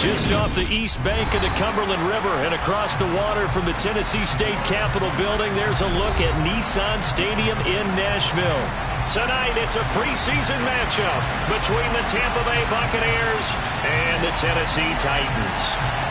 Just off the east bank of the Cumberland River and across the water from the Tennessee State Capitol building, there's a look at Nissan Stadium in Nashville. Tonight, it's a preseason matchup between the Tampa Bay Buccaneers and the Tennessee Titans.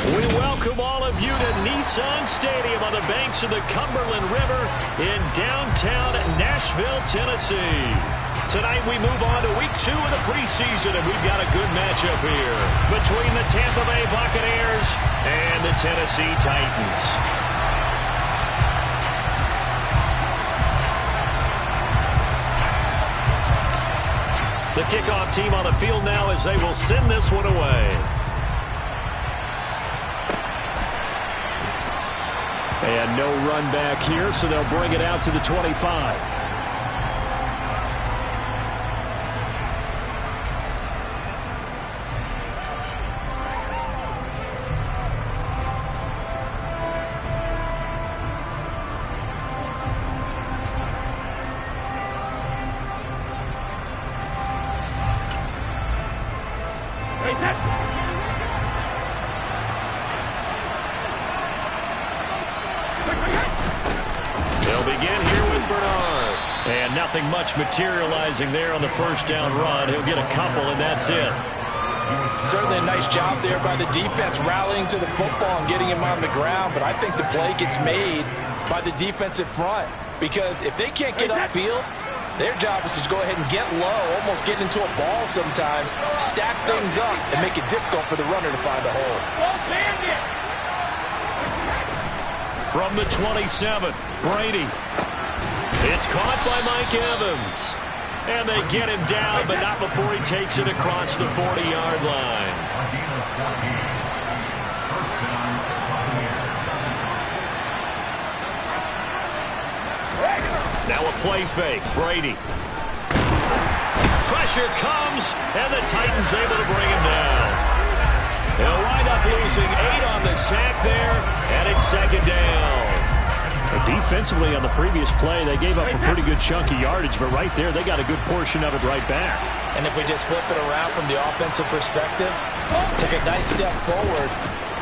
We welcome all of you to Nissan Stadium on the banks of the Cumberland River in downtown Nashville, Tennessee. Tonight we move on to week 2 of the preseason, and we've got a good matchup here between the Tampa Bay Buccaneers and the Tennessee Titans. The kickoff team on the field now as they will send this one away. And no run back here, so they'll bring it out to the 25. They'll begin here with Bernard. And nothing much materializing there on the first down run. He'll get a couple, and that's it. Certainly a nice job there by the defense rallying to the football and getting him on the ground. But I think the play gets made by the defensive front. Because if they can't get upfield, their job is to go ahead and get low, almost get into a ball sometimes, stack things up, and make it difficult for the runner to find a hole. From the 27, Brady. It's caught by Mike Evans. And they get him down, but not before he takes it across the 40-yard line. Now a play fake. Brady. Pressure comes, and the Titans able to bring him down. He'll wind up losing 8 on the sack there, and it's second down. Defensively on the previous play, they gave up a pretty good chunk of yardage, but right there, they got a good portion of it right back. And if we just flip it around from the offensive perspective, took a nice step forward,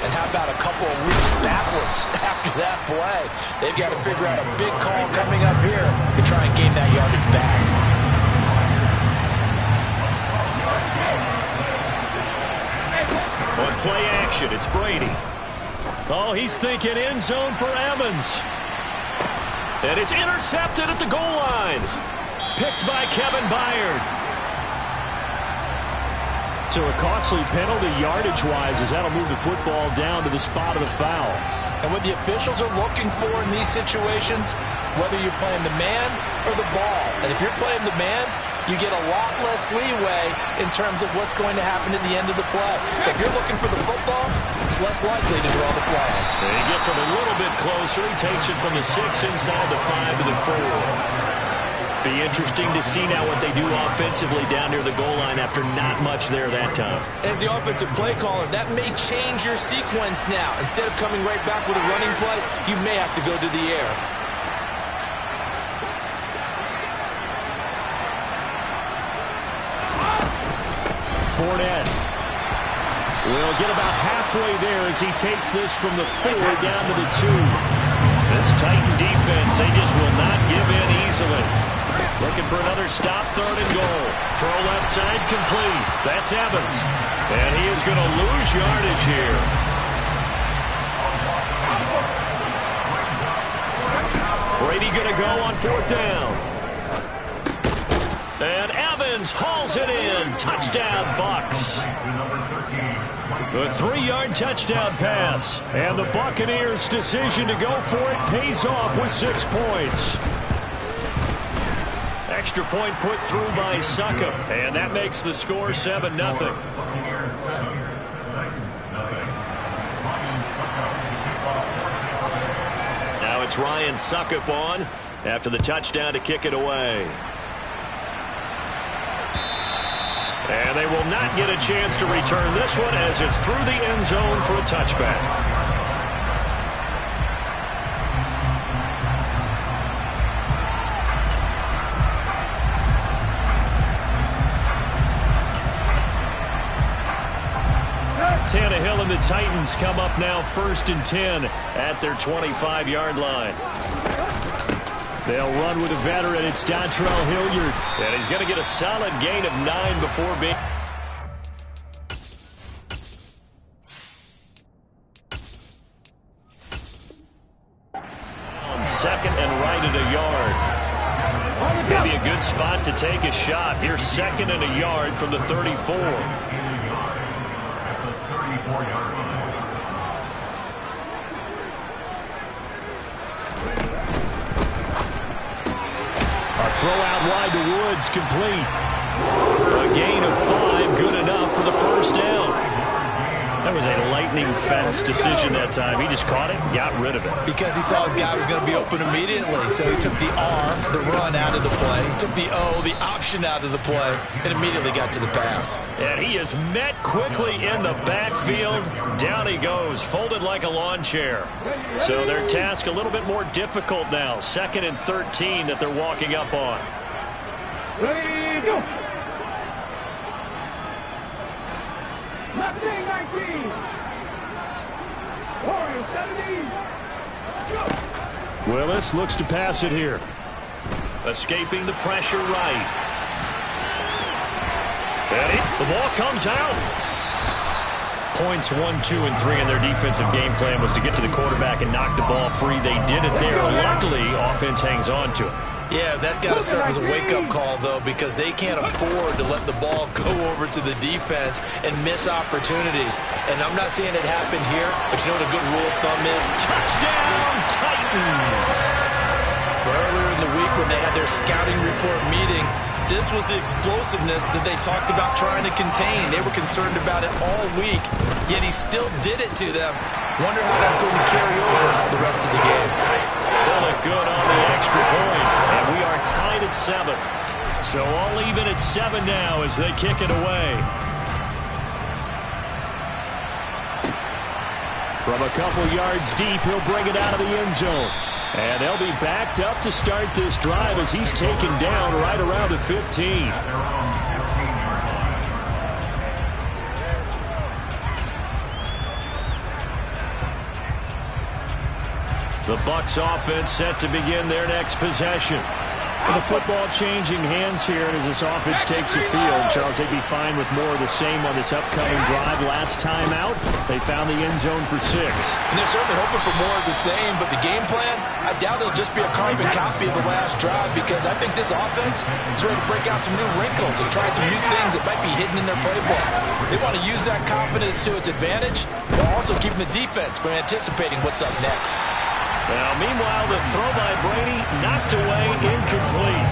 and how about a couple of leaps backwards after that play? They've got to figure out a big call coming up here to try and gain that yardage back. On play action, it's Brady. Oh, he's thinking end zone for Evans. And it's intercepted at the goal line. Picked by Kevin Byard. So a costly penalty yardage-wise as that'll move the football down to the spot of the foul. And what the officials are looking for in these situations, whether you're playing the man or the ball. And if you're playing the man, you get a lot less leeway in terms of what's going to happen at the end of the play. If you're looking for the football, it's less likely to draw the flag. And he gets it a little bit closer. He takes it from the 6 inside the 5 to the 4. Be interesting to see now what they do offensively down near the goal line after not much there that time. As the offensive play caller, that may change your sequence now. Instead of coming right back with a running play, you may have to go to the air. Fournette will get about halfway there as he takes this from the 4 down to the 2. This Titan defense, they just will not give in easily. Looking for another stop, 3rd and goal. Throw left side complete. That's Evans. And he is going to lose yardage here. Brady going to go on 4th down. And Evans hauls it in. Touchdown, Bucs. A 3-yard touchdown pass. And the Buccaneers' decision to go for it pays off with 6 points. Extra point put through by Succop. And that makes the score 7-0. Now it's Ryan Succop on after the touchdown to kick it away. And they will not get a chance to return this one as it's through the end zone for a touchback. Tannehill and the Titans come up now 1st and 10 at their 25-yard line. They'll run with a veteran. It's Dontrell Hilliard. And he's going to get a solid gain of 9 before being... On 2nd and right at a yard. Maybe a good spot to take a shot. Here's 2nd and a yard from the 34. Throw out wide to Woods, complete. A gain of 5, good enough for the 1st down. That was a lightning-fast decision that time. He just caught it and got rid of it. Because he saw his guy was going to be open immediately. So he took the R, the run, out of the play. He took the O, the option, out of the play, and immediately got to the pass. And he is met quickly in the backfield. Down he goes, folded like a lawn chair. So their task a little bit more difficult now. 2nd and 13 that they're walking up on. Ready, go! Left wing 19. Warriors 17. Go! Willis looks to pass it here. Escaping the pressure right. Eddie, the ball comes out. Points 1, 2, and 3 in their defensive game plan was to get to the quarterback and knock the ball free. They did it there. Luckily, offense hangs on to it. Yeah, that's got to serve as a wake-up call, though, because they can't afford to let the ball go over to the defense and miss opportunities. And I'm not seeing it happen here, but you know what a good rule of thumb is? Touchdown, Titans! Earlier in the week when they had their scouting report meeting, this was the explosiveness that they talked about trying to contain. They were concerned about it all week, yet he still did it to them. Wonder how that's going to carry over the rest of the game. Bullet good on the extra point, and we 7. So all even at 7 now as they kick it away. From a couple yards deep, he'll bring it out of the end zone. And they'll be backed up to start this drive as he's taken down right around the 15. The Bucs offense set to begin their next possession. The football changing hands here as this offense takes the field. Charles, they'd be fine with more of the same on this upcoming drive. Last time out, they found the end zone for 6. And they're certainly hoping for more of the same, but the game plan, I doubt it'll just be a carbon copy of the last drive because I think this offense is ready to break out some new wrinkles and try some new things that might be hidden in their playbook. They want to use that confidence to its advantage, while also keeping the defense from anticipating what's up next. Now, meanwhile, the throw by Brady knocked away, incomplete.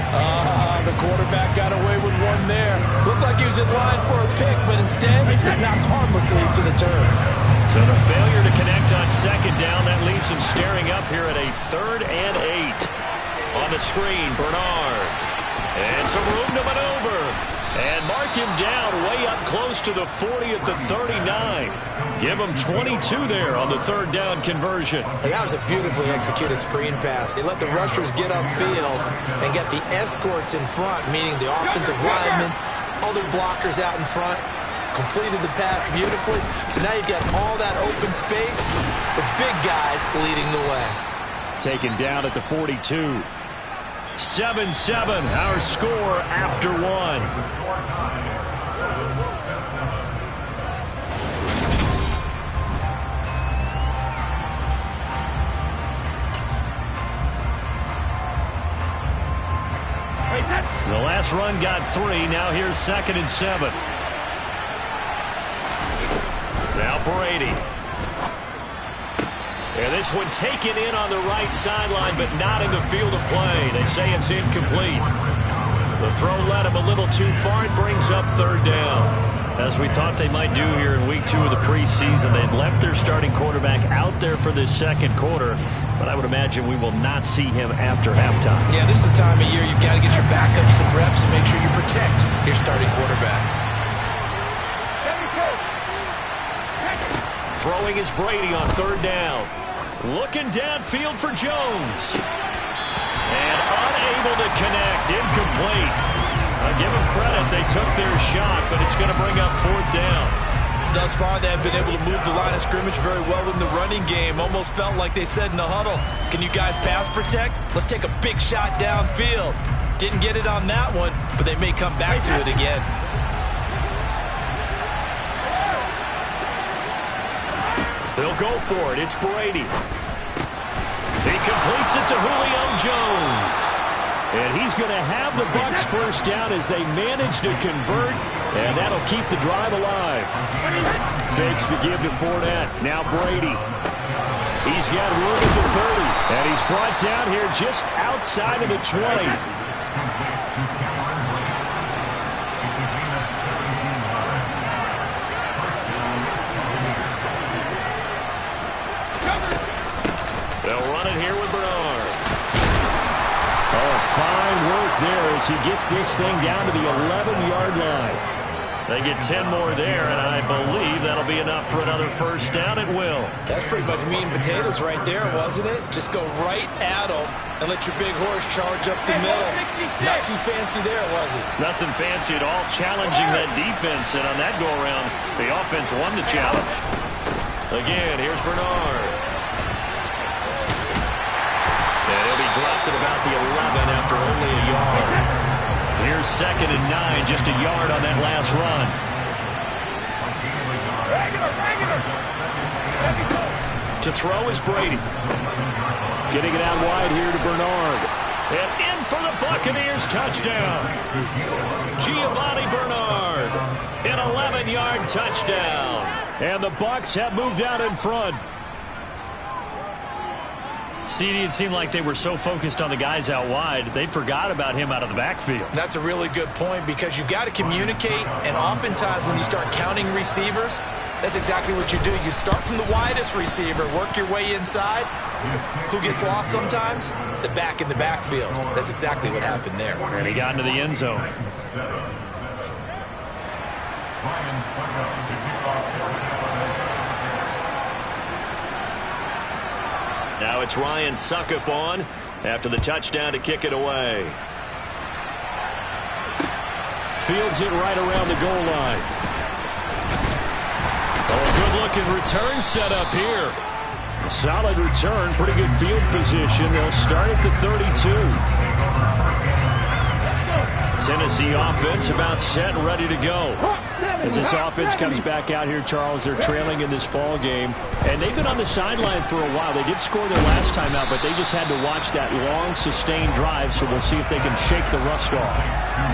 The quarterback got away with one there. Looked like he was in line for a pick, but instead, he was knocked harmlessly to the turf. So the failure to connect on 2nd down, that leaves him staring up here at a 3rd and 8. On the screen, Bernard. And some room to maneuver. And mark him down way up close to the 40 at the 39. Give him 22 there on the 3rd down conversion. And that was a beautifully executed screen pass. They let the rushers get upfield and get the escorts in front, meaning the offensive linemen, other blockers out in front, completed the pass beautifully. So now you've got all that open space, the big guys leading the way. Taken down at the 42. 7-7, our score after 1. The last run got 3. Now here's 2nd and 7. Now Brady. And this one taken in on the right sideline, but not in the field of play. They say it's incomplete. The throw led him a little too far. It brings up 3rd down. As we thought they might do here in week 2 of the preseason, they'd left their starting quarterback out there for this 2nd quarter. But I would imagine we will not see him after halftime. Yeah, this is the time of year you've got to get your backup some reps and make sure you protect your starting quarterback. Throwing is Brady on 3rd down. Looking downfield for Jones. And unable to connect. Incomplete. I give them credit. They took their shot, but it's going to bring up 4th down. Thus far, they have been able to move the line of scrimmage very well in the running game. Almost felt like they said in the huddle, can you guys pass protect? Let's take a big shot downfield. Didn't get it on that one, but they may come back to it again. They'll go for it. It's Brady. He completes it to Julio Jones. And he's going to have the Bucs 1st down as they manage to convert, and that'll keep the drive alive. Fakes the give to Fournette. Now Brady. He's got room at the 30, and he's brought down here just outside of the 20. They'll run it here with Bernard. Oh, fine work there as he gets this thing down to the 11-yard line. They get 10 more there, and I believe that'll be enough for another 1st down. It will. That's pretty much meat and potatoes right there, wasn't it? Just go right at them and let your big horse charge up the middle. Not too fancy there, was it? Nothing fancy at all. Challenging that defense, and on that go-around, the offense won the challenge. Again, here's Bernard. And he'll be dropped at about the 11 after only a yard. Here's 2nd and 9, just a yard on that last run. To throw is Brady. Getting it out wide here to Bernard. And in for the Buccaneers touchdown. Giovanni Bernard. An 11-yard touchdown. And the Bucs have moved out in front. CD, it seemed like they were so focused on the guys out wide, they forgot about him out of the backfield. That's a really good point because you've got to communicate, and oftentimes when you start counting receivers, that's exactly what you do. You start from the widest receiver, work your way inside, Who gets lost sometimes? The back in the backfield. That's exactly what happened there. And he got into the end zone. Now it's Ryan Suckup on after the touchdown to kick it away. Fields it right around the goal line. Oh, good-looking return set up here. Solid return, pretty good field position. They'll start at the 32. Tennessee offense about set and ready to go. As this offense comes back out here, Charles, they're trailing in this ball game. And they've been on the sideline for a while. They did score their last time out, but they just had to watch that long, sustained drive, so we'll see if they can shake the rust off.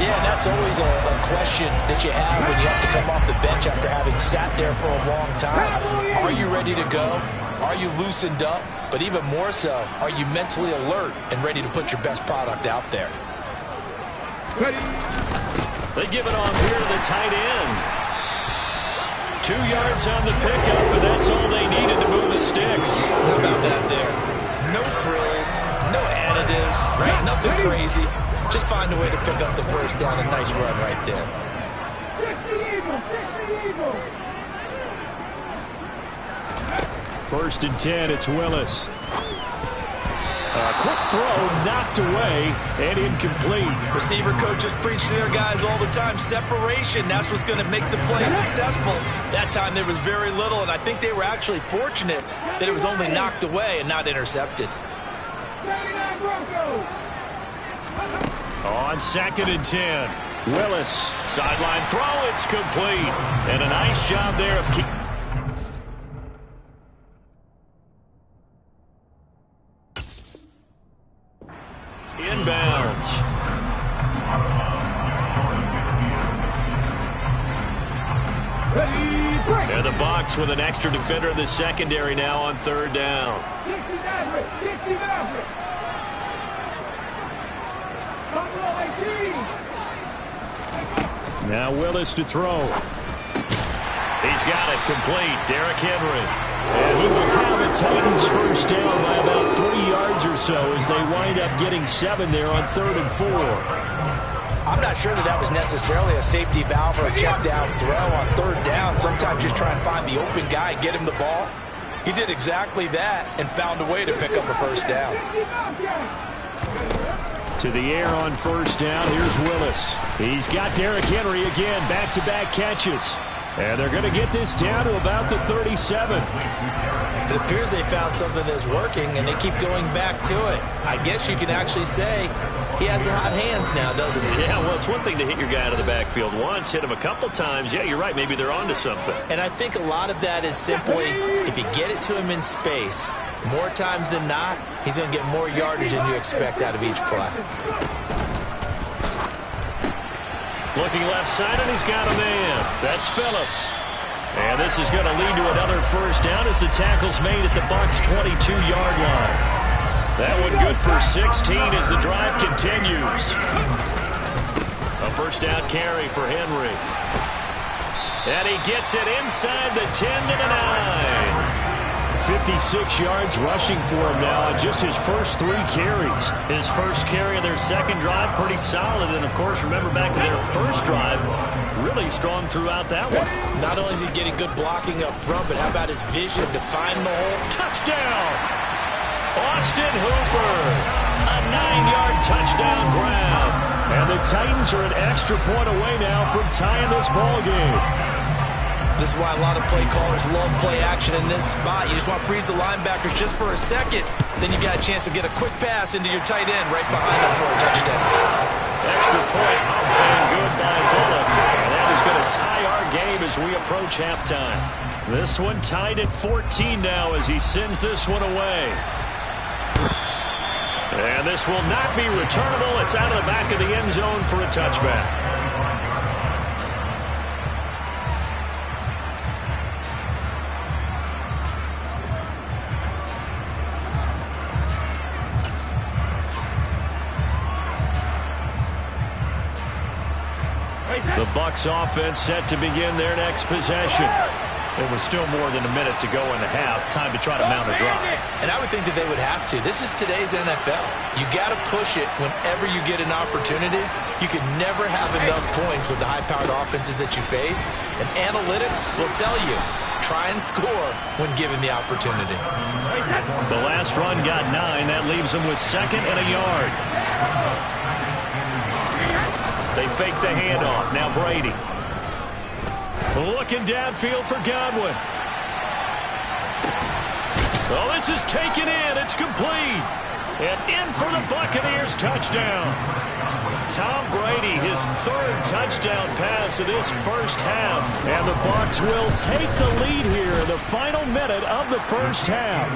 Yeah, that's always a question that you have when you have to come off the bench after having sat there for a long time. Are you ready to go? Are you loosened up? But even more so, are you mentally alert and ready to put your best product out there? They give it off here to the tight end. 2 yards on the pickup, and that's all they needed to move the sticks. How about that there? No frills, no additives, right? Nothing crazy. Just find a way to pick up the first down. A nice run right there. First and 10, it's Willis. A quick throw, knocked away, and incomplete. Receiver coaches preach to their guys all the time. Separation, that's what's going to make the play successful. That time there was very little, and I think they were actually fortunate that it was only knocked away and not intercepted. On 2nd and 10, Willis. Sideline throw, it's complete. And a nice job there of keeping. Inbounds. And the Bucs with an extra defender in the secondary now on 3rd down. Now Willis to throw. He's got it complete. Derrick Henry. And he will have a Titans first down by about 3 yards or so as they wind up getting 7 there on 3rd and 4. I'm not sure that was necessarily a safety valve or a check down throw on 3rd down. Sometimes just try and find the open guy and get him the ball. He did exactly that and found a way to pick up a first down. To the air on 1st down, here's Willis. He's got Derrick Henry again, back-to-back catches. And they're going to get this down to about the 37. It appears they found something that's working, and they keep going back to it. I guess you can actually say he has the hot hands now, doesn't he? Yeah, well, it's one thing to hit your guy out of the backfield once, hit him a couple times. Yeah, you're right. Maybe they're onto something. And I think a lot of that is simply if you get it to him in space, more times than not, he's going to get more yardage than you expect out of each play. Looking left side, and he's got a man. That's Phillips. And this is going to lead to another first down as the tackle's made at the Bucs' 22-yard line. That one good for 16 as the drive continues. A first down carry for Henry. And he gets it inside the 10 to the 9. 56 yards rushing for him now on just his first 3 carries. His first carry of their second drive, pretty solid. And, of course, remember back to their first drive, really strong throughout that one. Not only is he getting good blocking up front, but how about his vision to find the hole? Touchdown! Austin Hooper! A 9-yard touchdown grab. And the Titans are an extra point away now from tying this ball game. This is why a lot of play callers love play action in this spot. You just want to freeze the linebackers just for a second. Then you got a chance to get a quick pass into your tight end right behind him for a touchdown. Extra point up and good by Bullock. And that is going to tie our game as we approach halftime. This one tied at 14 now as he sends this one away. And this will not be returnable. It's out of the back of the end zone for a touchback. The Bucs offense set to begin their next possession. There was still more than a minute to go in the half. Time to try to mount a drive. And I would think that they would have to. This is today's NFL. You got to push it whenever you get an opportunity. You can never have enough points with the high-powered offenses that you face. And analytics will tell you, try and score when given the opportunity. The last run got 9. That leaves them with 2nd and a yard. They fake the handoff. Now Brady. Looking downfield for Godwin. Oh, this is taken in. It's complete. And in for the Buccaneers touchdown. Tom Brady, his 3rd touchdown pass of this first half. And the Bucs will take the lead here in the final minute of the first half.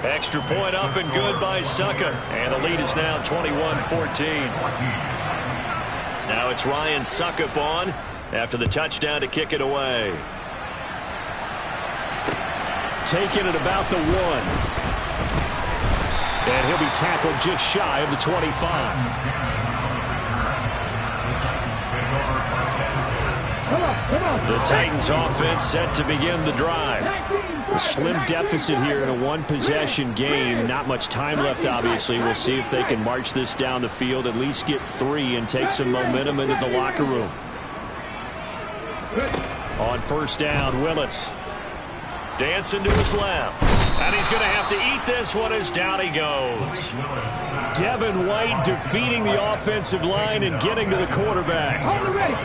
Extra point up and good by Suckup. And the lead is now 21-14. Now it's Ryan Suckup on after the touchdown to kick it away. Taking it about the 1. And he'll be tackled just shy of the 25. The Titans offense set to begin the drive. A slim deficit here in a one-possession game. Not much time left, obviously. We'll see if they can march this down the field, at least get 3 and take some momentum into the locker room. On first down, Willis. Dancing to his left. And he's going to have to eat this one as down he goes. Devin White defeating the offensive line and getting to the quarterback.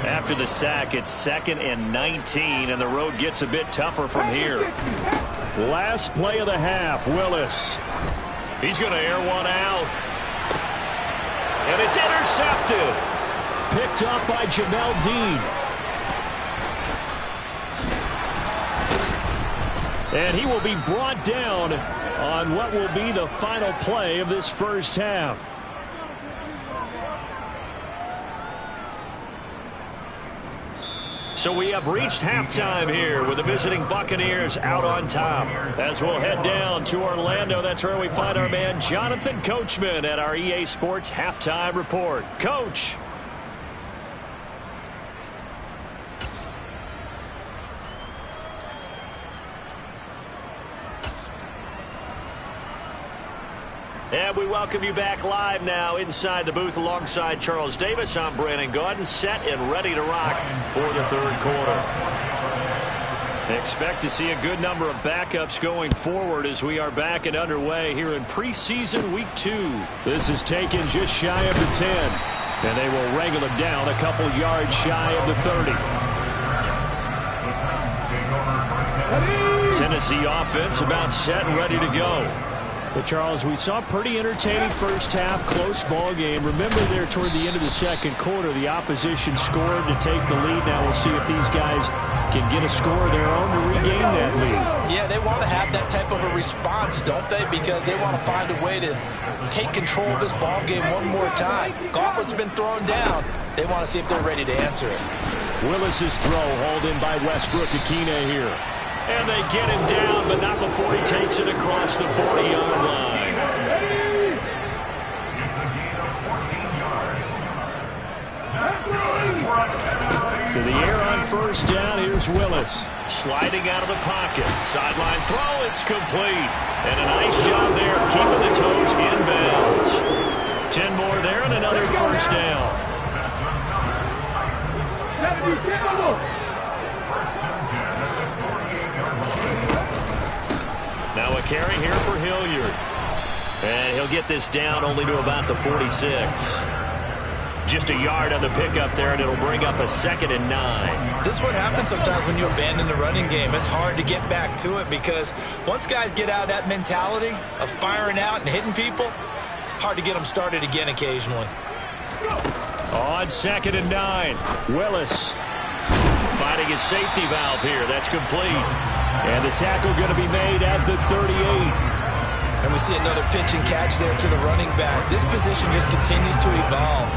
After the sack, it's 2nd and 19, and the road gets a bit tougher from here. Last play of the half, Willis. He's going to air one out. And it's intercepted. Picked up by Jamel Dean. And he will be brought down on what will be the final play of this first half. So we have reached halftime here with the visiting Buccaneers out on top. As we'll head down to Orlando, that's where we find our man Jonathan Coachman at our EA Sports Halftime Report. Coach. And we welcome you back live now inside the booth alongside Charles Davis. I'm Brandon Gaudin, set and ready to rock for the 3rd quarter. Expect to see a good number of backups going forward as we are back and underway here in preseason week 2. This is taken just shy of the 10. And they will wrangle him down a couple yards shy of the 30. Tennessee offense about set and ready to go. But Charles, we saw a pretty entertaining first half, close ball game. Remember there toward the end of the 2nd quarter, the opposition scored to take the lead. Now we'll see if these guys can get a score of their own to regain that lead. Yeah, they want to have that type of a response, don't they? Because they want to find a way to take control of this ball game one more time. Gauntlet's been thrown down. They want to see if they're ready to answer it. Willis's throw hauled in by Westbrook Akina here. And they get him down, but not before he takes it across the 40-yard line. To the air on first down, here's Willis. Sliding out of the pocket. Sideline throw, it's complete. And a nice job there of keeping the toes inbounds. 10 more there and another first down. Now a carry here for Hilliard. And he'll get this down only to about the 46. Just a yard on the pickup there, and it'll bring up a 2nd and 9. This is what happens sometimes when you abandon the running game. It's hard to get back to it because once guys get out of that mentality of firing out and hitting people, hard to get them started again occasionally. On 2nd and 9, Willis finding his safety valve here. That's complete. And the tackle going to be made at the 38. And we see another pitch and catch there to the running back. This position just continues to evolve.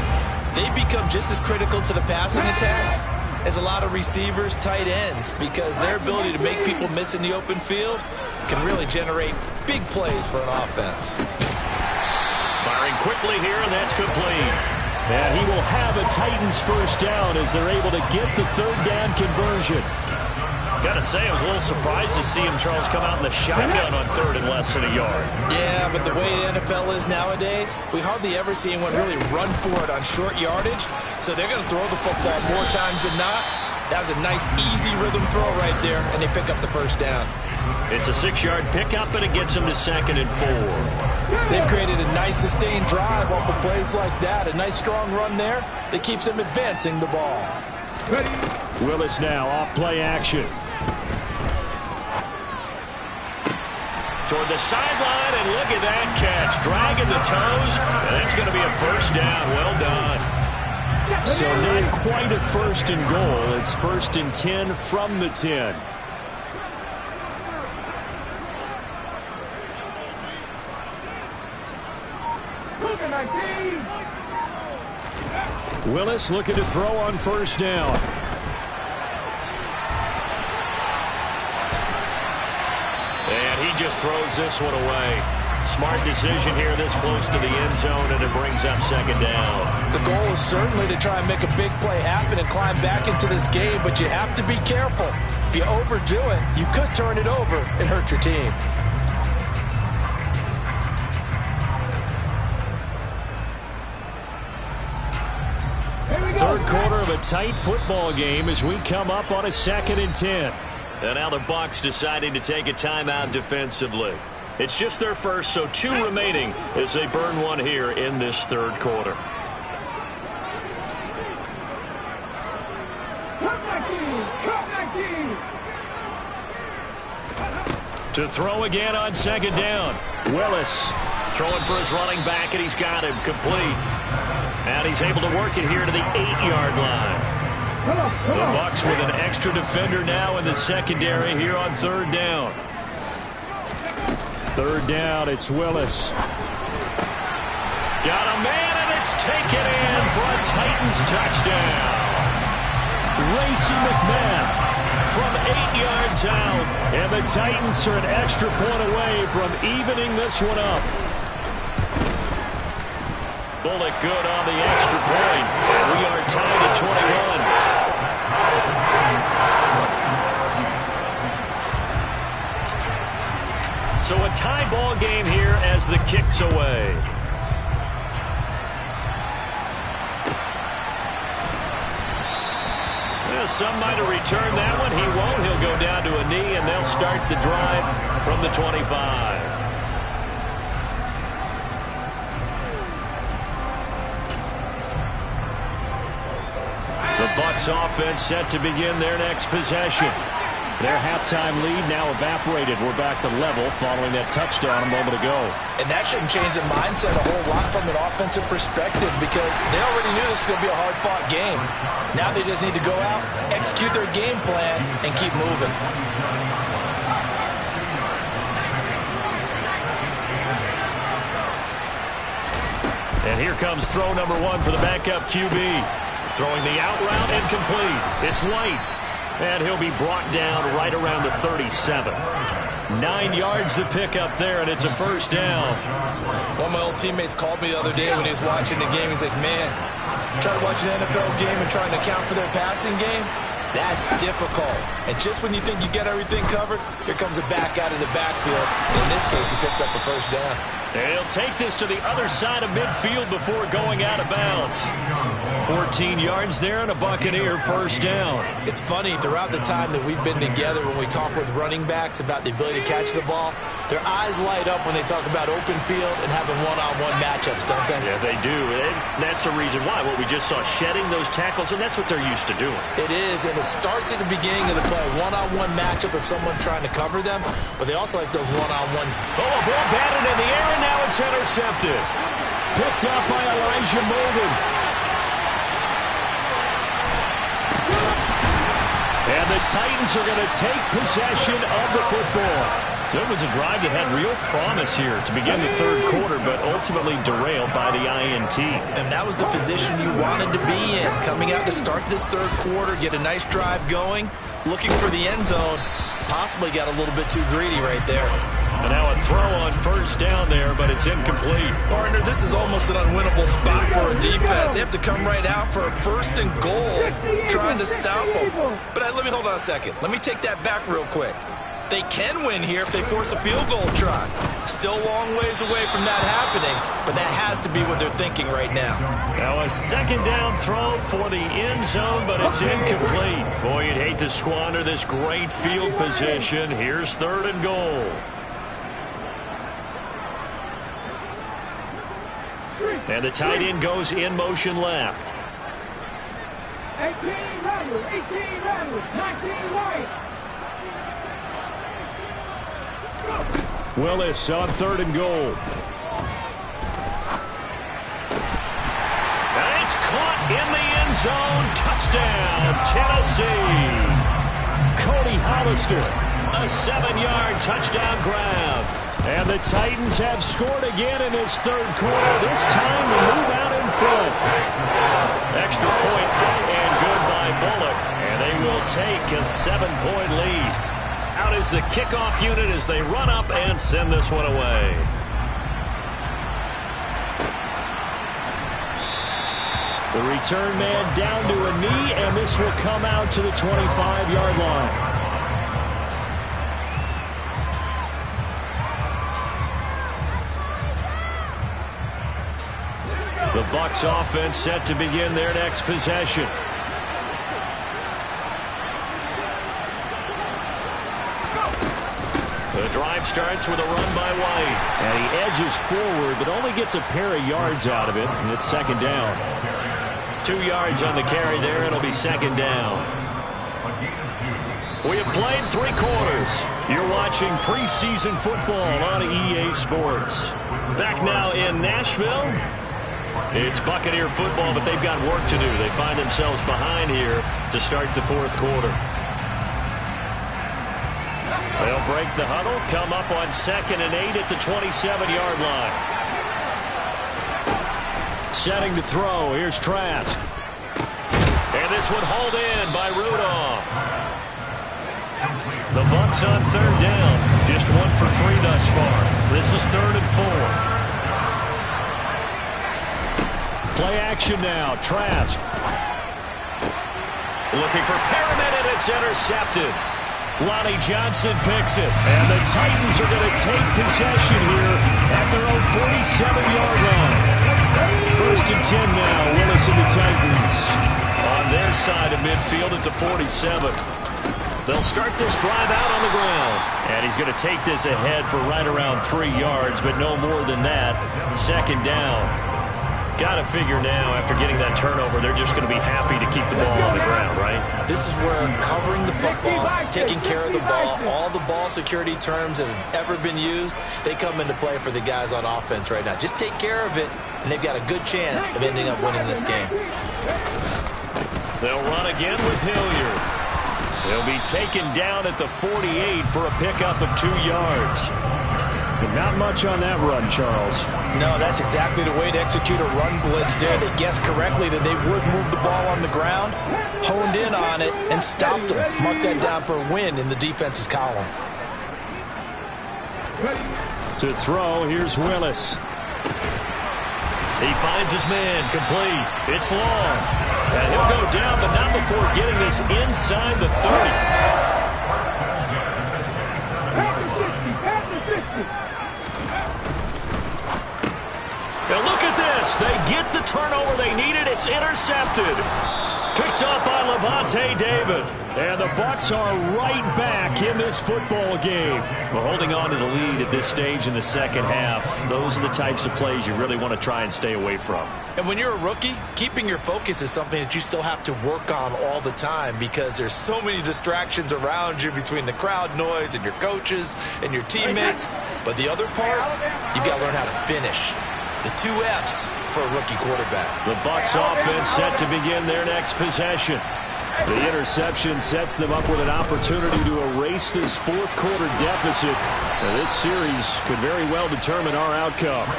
They become just as critical to the passing attack as a lot of receivers, tight ends, because their ability to make people miss in the open field can really generate big plays for an offense. Firing quickly here, and that's complete. And he will have a Titans first down as they're able to get the 3rd down conversion. Gotta say, I was a little surprised to see him, Charles, come out in the shotgun on 3rd and less than a yard. Yeah, but the way the NFL is nowadays, we hardly ever see anyone really run for it on short yardage. So they're going to throw the football more times than not. That was a nice, easy rhythm throw right there, and they pick up the first down. It's a 6-yard pickup, and it gets them to 2nd and 4. They've created a nice, sustained drive off of plays like that. A nice, strong run there that keeps them advancing the ball. Willis now off play action. Toward the sideline, and look at that catch. Dragging the toes, and that's going to be a first down. Well done. So not quite a 1st and goal. It's 1st and 10 from the 10. Willis looking to throw on 1st down. And he just throws this one away. Smart decision here this close to the end zone, and it brings up 2nd down. The goal is certainly to try and make a big play happen and climb back into this game, but you have to be careful. If you overdo it, you could turn it over and hurt your team. Third quarter of a tight football game as we come up on a 2nd and 10. And now the Bucs deciding to take a timeout defensively. It's just their first, so 2 remaining as they burn one here in this 3rd quarter. To throw again on 2nd down. Willis throwing for his running back, and he's got him complete. And he's able to work it here to the 8-yard line. The Bucs with an extra defender now in the secondary here on 3rd down. 3rd down, it's Willis. Got a man, and it's taken in for a Titans touchdown. Racey McMath from 8 yards out. And the Titans are an extra point away from evening this one up. Bullet good on the extra point. And we are tied at 21. So a tie ball game here as the kick's away. Well, some might have returned that one. He won't. He'll go down to a knee, and they'll start the drive from the 25. The Bucs offense set to begin their next possession. Their halftime lead now evaporated. We're back to level following that touchdown a moment ago. And that shouldn't change the mindset a whole lot from an offensive perspective because they already knew this was going to be a hard-fought game. Now they just need to go out, execute their game plan, and keep moving. And here comes throw number 1 for the backup QB. Throwing the out route incomplete. It's White. And he'll be brought down right around the 37. 9 yards to pick up there, and it's a first down. One of my old teammates called me the other day when he was watching the game. He's like, man, trying to watch an NFL game and trying to account for their passing game, that's difficult. And just when you think you get everything covered, here comes a back out of the backfield. In this case, he picks up a first down. And he'll take this to the other side of midfield before going out of bounds. 14 yards there and a Buccaneer first down. It's funny, throughout the time that we've been together, when we talk with running backs about the ability to catch the ball, their eyes light up when they talk about open field and having one-on-one matchups, don't they? Yeah, they do. And that's the reason why. What we just saw, shedding those tackles, and that's what they're used to doing. It is, and it starts at the beginning of the play. One-on-one matchup if someone's trying to cover them, but they also like those one-on-ones. Oh, a ball batted in the air, and now it's intercepted. Picked up by Elijah Molden. And the Titans are going to take possession of the football. So it was a drive that had real promise here to begin the third quarter, but ultimately derailed by the INT. And that was the position you wanted to be in. Coming out to start this third quarter, get a nice drive going, looking for the end zone. Possibly got a little bit too greedy right there. And now a throw on first down there, but it's incomplete. Partner, this is almost an unwinnable spot for a defense. They have to come right out for a 1st and goal, trying to stop them. But let me hold on a second. Let me take that back real quick. They can win here if they force a field goal try. Still a long ways away from that happening, but that has to be what they're thinking right now. Now a 2nd down throw for the end zone, but it's incomplete. Boy, you'd hate to squander this great field position. Here's 3rd and goal. And the tight end goes in motion left. 18 Randall, 19 right. Willis on 3rd and goal. And it's caught in the end zone. Touchdown, Tennessee. Cody Hollister, a 7-yard touchdown grab. And the Titans have scored again in this 3rd quarter. This time to move out in front. Extra point out and good by Bullock. And they will take a 7-point lead. Out is the kickoff unit as they run up and send this one away. The return man down to a knee, and this will come out to the 25-yard line. The Bucs offense set to begin their next possession. The drive starts with a run by White. And he edges forward, but only gets a pair of yards out of it, and it's 2nd down. 2 yards on the carry there. It'll be 2nd down. We have played 3 quarters. You're watching preseason football on EA Sports. Back now in Nashville. It's Buccaneer football, but they've got work to do. They find themselves behind here to start the 4th quarter. They'll break the huddle, come up on 2nd and 8 at the 27-yard line. Setting to throw. Here's Trask. And this one hauled in by Rudolph. The Bucs on 3rd down. Just 1 for 3 thus far. This is 3rd and 4. Play action now. Trask. Looking for Perriman, and it's intercepted. Lonnie Johnson picks it. And the Titans are going to take possession here at their own 47-yard line. 1st and 10 now. Willis and the Titans. On their side of midfield at the 47. They'll start this drive out on the ground. And he's going to take this ahead for right around 3 yards, but no more than that. 2nd down. Got to figure now, after getting that turnover, they're just going to be happy to keep the ball on the ground, right? This is where covering the football, taking care of the ball, all the ball security terms that have ever been used, they come into play for the guys on offense right now. Just take care of it, and they've got a good chance of ending up winning this game. They'll run again with Hilliard. They'll be taken down at the 48 for a pickup of 2 yards. But not much on that run, Charles. No, that's exactly the way to execute a run blitz there. They guessed correctly that they would move the ball on the ground, honed in on it, and stopped them. Mark that down for a win in the defense's column. To throw, here's Willis. He finds his man, complete. It's long. And he'll go down, but not before getting this inside the 30. Now look at this. They get the turnover they needed. It's intercepted. Picked up by Levante David. And the Bucs are right back in this football game. We're holding on to the lead at this stage in the 2nd half. Those are the types of plays you really want to try and stay away from. And when you're a rookie, keeping your focus is something that you still have to work on all the time because there's so many distractions around you between the crowd noise and your coaches and your teammates. But the other part, you've got to learn how to finish. The 2 F's for a rookie quarterback. The Bucs offense set to begin their next possession. The interception sets them up with an opportunity to erase this 4th quarter deficit. Now, this series could very well determine our outcome.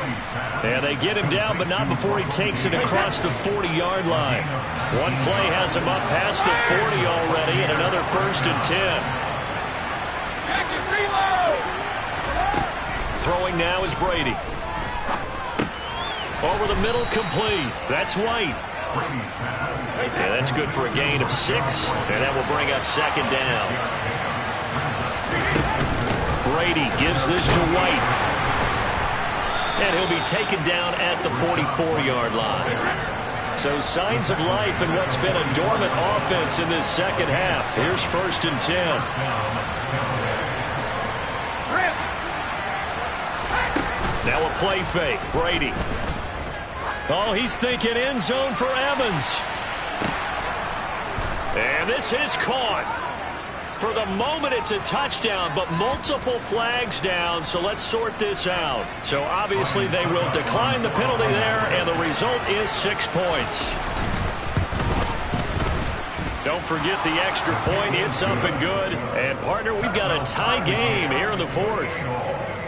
And they get him down, but not before he takes it across the 40-yard line. One play has him up past the 40 already, and another 1st and 10. Throwing now is Brady. Over the middle, complete. That's White. Yeah, that's good for a gain of 6, and that will bring up second down. Brady gives this to White. And he'll be taken down at the 44-yard line. So signs of life in what's been a dormant offense in this second half. Here's 1st and 10. Now a play fake. Brady. Oh, he's thinking end zone for Evans. And this is caught. For the moment, it's a touchdown, but multiple flags down, so let's sort this out. So obviously they will decline the penalty there, and the result is 6 points. Don't forget the extra point. It's up and good. And, partner, we've got a tie game here in the 4th.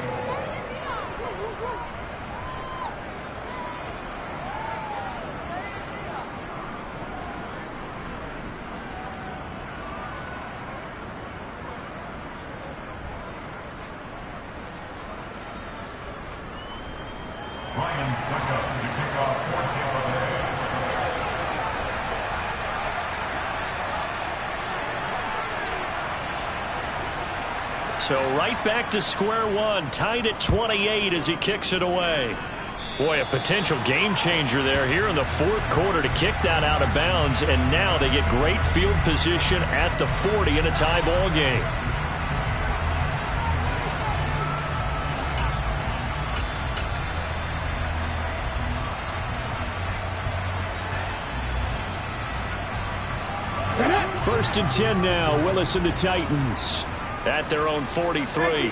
So right back to square one, tied at 28 as he kicks it away. Boy, a potential game changer there here in the 4th quarter to kick that out of bounds, and now they get great field position at the 40 in a tie ball game. First and 10 now, Willis and the Titans at their own 43.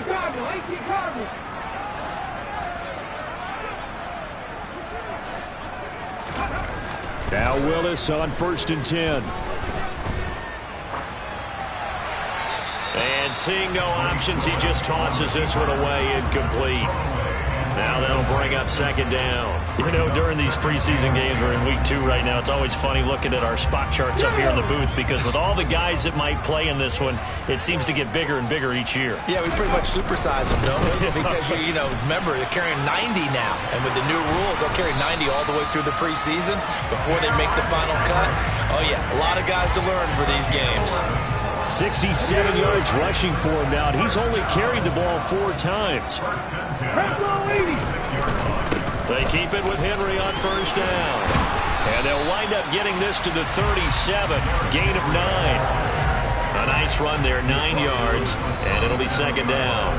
Now Willis on 1st and 10. And seeing no options, he just tosses this one away, incomplete. Now that'll bring up second down. You know, during these preseason games, we're in week 2 right now. It's always funny looking at our spot charts up here in the booth because with all the guys that might play in this one, it seems to get bigger and bigger each year. Yeah, we pretty much supersize them, don't we? Because, you know, remember, they're carrying 90 now. And with the new rules, they'll carry 90 all the way through the preseason before they make the final cut. Oh, yeah, a lot of guys to learn for these games. 67 yards rushing for him now. He's only carried the ball 4 times. They keep it with Henry on 1st down. And they'll wind up getting this to the 37. Gain of 9. A nice run there, 9 yards. And it'll be second down.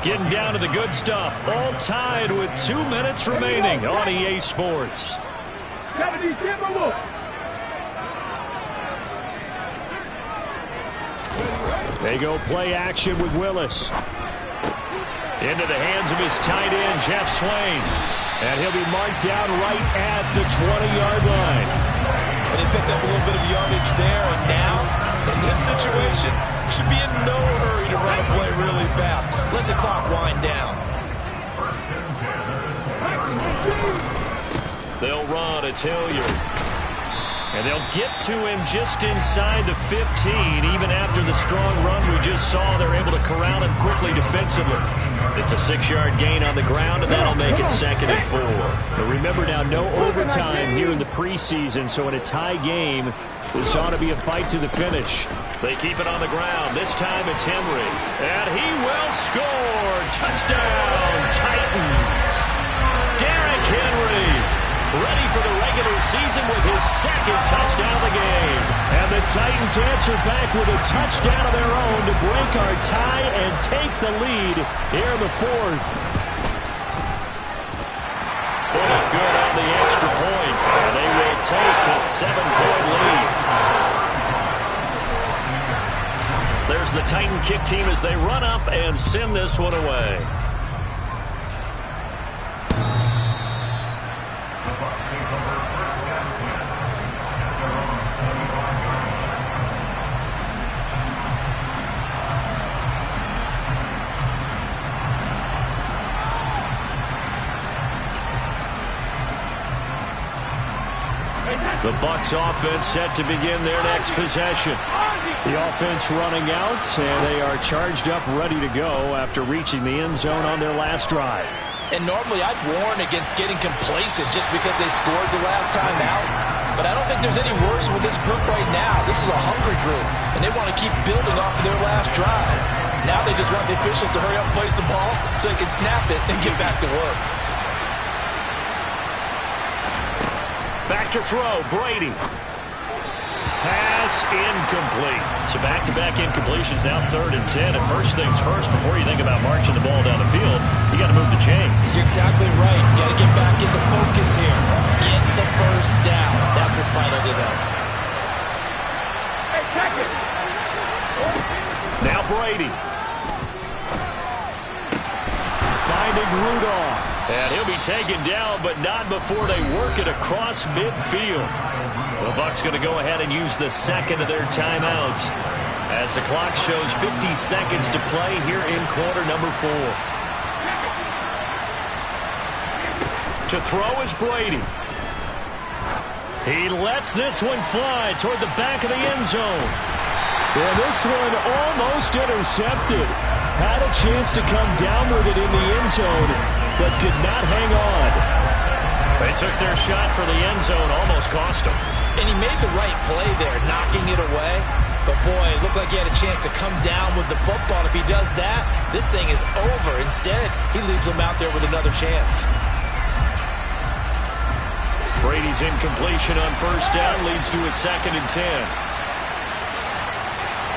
Getting down to the good stuff. All tied with 2 minutes remaining on EA Sports. They go play action with Willis. Into the hands of his tight end, Jeff Swain. And he'll be marked down right at the 20-yard line. And he picked up a little bit of yardage there. And now, in this situation, should be in no hurry to run a play really fast. Let the clock wind down. They'll run. It's Hilliard. And they'll get to him just inside the 15. Even after the strong run we just saw, they're able to corral him quickly defensively. It's a 6-yard gain on the ground, and that'll make it 2nd and 4. But remember now, no overtime here in the preseason, so in a tie game, this ought to be a fight to the finish. They keep it on the ground. This time it's Henry. And he will score. Touchdown, Titans. Derrick Henry, ready for the regular season with his 2nd touchdown of the game. And the Titans answer back with a touchdown of their own to break our tie and take the lead here in the 4th. Put it good on the extra point, and they will take a 7-point lead. There's the Titan kick team as they run up and send this one away. The Bucs offense set to begin their next possession. The offense running out, and they are charged up, ready to go after reaching the end zone on their last drive. And normally I'd warn against getting complacent just because they scored the last time out. But I don't think there's any worries with this group right now. This is a hungry group, and they want to keep building off of their last drive. Now they just want the officials to hurry up and place the ball so they can snap it and get back to work. Back to throw, Brady. Pass incomplete. So back-to-back incompletions, now 3rd and 10. And first things first, before you think about marching the ball down the field, you got to move the chains. You're exactly right. You got to get back into focus here. Get the first down. That's what's vital to them. Hey, check it. Now Brady. Finding Rudolph. And he'll be taken down, but not before they work it across midfield. The Bucs going to go ahead and use the second of their timeouts as the clock shows 50 seconds to play here in quarter number 4. To throw is Brady. He lets this one fly toward the back of the end zone. And this one almost intercepted. Had a chance to come down with it in the end zone, but could not hang on. They took their shot for the end zone, almost cost him. And he made the right play there, knocking it away. But, boy, it looked like he had a chance to come down with the football. If he does that, this thing is over. Instead, he leaves him out there with another chance. Brady's incompletion on first down leads to a 2nd and 10.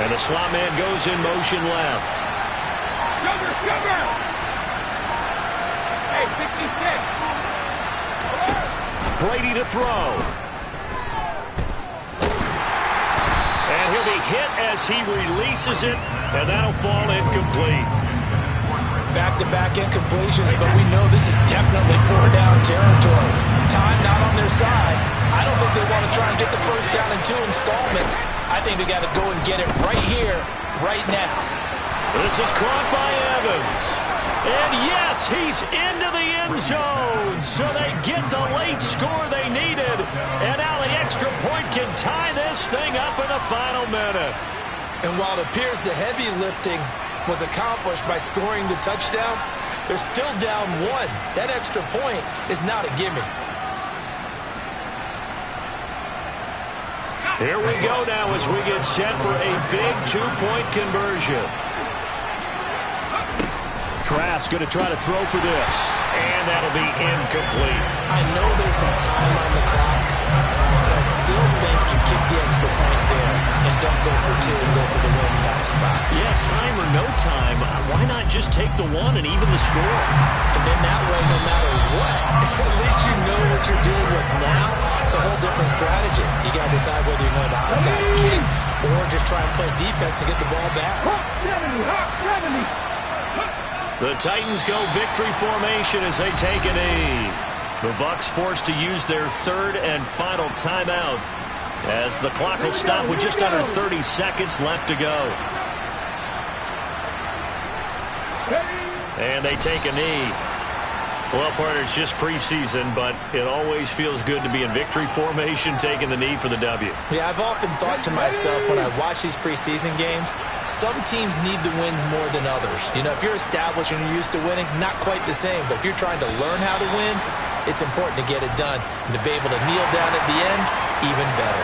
And the slot man goes in motion left. Sugar! Hey, 66. Brady to throw. And he'll be hit as he releases it, and that'll fall incomplete. Back-to-back incompletions, but we know this is definitely 4-down territory. Time not on their side. I don't think they want to try and get the first down in 2 installments. I think they got to go and get it right here, right now. This is caught by Evans. And yes, he's into the end zone. So they get the late score they needed. And now the extra point can tie this thing up in the final minute. And while it appears the heavy lifting was accomplished by scoring the touchdown, they're still down 1. That extra point is not a gimme. Here we go now as we get set for a big 2-point conversion. Trask going to try to throw for this. And that'll be incomplete. I know there's some time on the clock, but I still think you kick the extra point there and don't go for 2 and go for the win in that spot. Yeah, time or no time, why not just take the 1 and even the score? And then that way, no matter what, at least you know what you're dealing with now. It's a whole different strategy. You got to decide whether you're going to onside kick or just try and play defense and get the ball back. Hawk 70. The Titans go victory formation as they take a knee. The Bucs forced to use their 3rd and final timeout as the clock will stop with just under 30 seconds left to go. And they take a knee. Well, partner, it's just preseason, but it always feels good to be in victory formation, taking the knee for the W. Yeah, I've often thought to myself when I watch these preseason games, some teams need the wins more than others. You know, if you're established and you're used to winning, not quite the same. But if you're trying to learn how to win, it's important to get it done. And to be able to kneel down at the end, even better.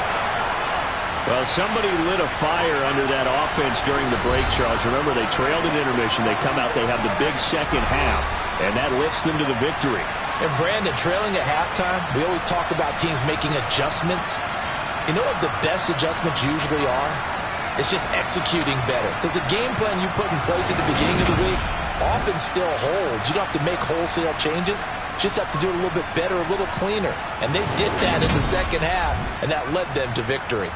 Well, somebody lit a fire under that offense during the break, Charles. Remember, they trailed at intermission. They come out, they have the big second half, and that lifts them to the victory. And Brandon, trailing at halftime, we always talk about teams making adjustments. You know what the best adjustments usually are? It's just executing better. Because the game plan you put in place at the beginning of the week often still holds. You don't have to make wholesale changes. Just have to do it a little bit better, a little cleaner. And they did that in the second half, and that led them to victory.